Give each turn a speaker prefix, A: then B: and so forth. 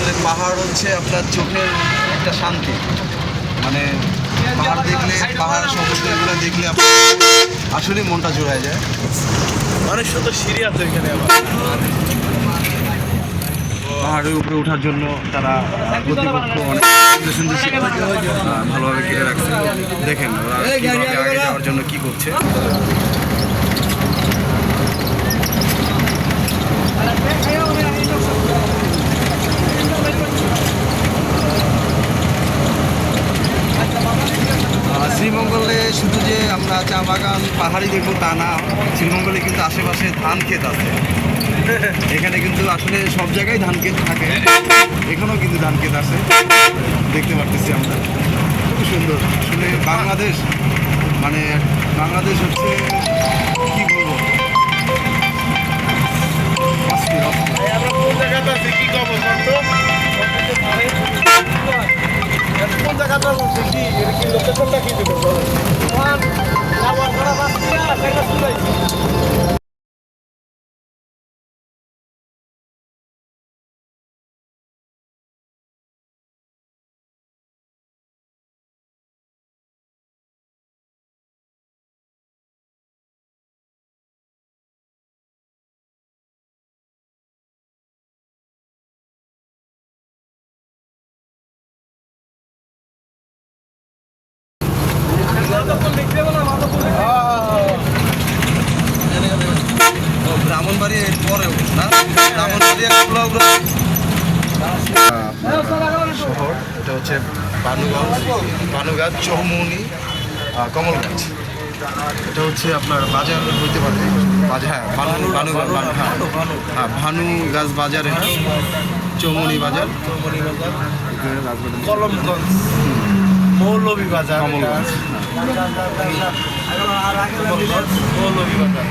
A: আসলে পাহাড় হচ্ছে আপনার চোখের একটা শান্তি। মানে পাহাড় দেখলে, পাহাড় সমুদ্র এগুলো দেখলে আপনার আসলেই মনটা জোড়ায় যায়।
B: অনেক সুন্দর সিঁড়ি আছে এখানে আবার।
A: পাহাড়ের উপরে ওঠার জন্য তারা কর্তৃপক্ষ অনেক সুন্দর ভালোভাবে ঘিরে রাখছে। দেখেন ওরা কীভাবে আগে যাওয়ার জন্য কী করছে। শ্রীমঙ্গলে শুধু যে আমরা চা বাগান পাহাড়ি দেখবো তা না, শ্রীমঙ্গলে কিন্তু আশেপাশে ধান ক্ষেত আছে। এখানে কিন্তু আসলে সব জায়গায় ধান ক্ষেত থাকে, এখানেও কিন্তু ধান ক্ষেত আছে, দেখতে পারতেছি আমরা। খুব সুন্দর আসলে বাংলাদেশ, মানে বাংলাদেশ হচ্ছে কি বলবো, অস্থির অস্থির।
B: কোন জায়গাতে আছে কি খবর বলতো? কোন জায়গাটা বলছে কি এর কি লোকেশনটা কি দিতে বল? যাওয়ার করা বাকি না সেটা শুনাইছি।
A: ব্রাহ্মণবাড়ি এর পরেও না, ব্রাহ্মণবাড়ি শহর, এটা হচ্ছে বানুগাছ, চৌমুহনী, কমলগঞ্জ। এটা হচ্ছে আপনার বাজার হইতে পারে, বাজার, হ্যাঁ ভানুগাছ বাজার, এটা চৌমুহনী বাজার,
B: কলমগঞ্জ, মৌলভী বাজার,
A: কমলগঞ্জ।
B: মৌলভী বাজার।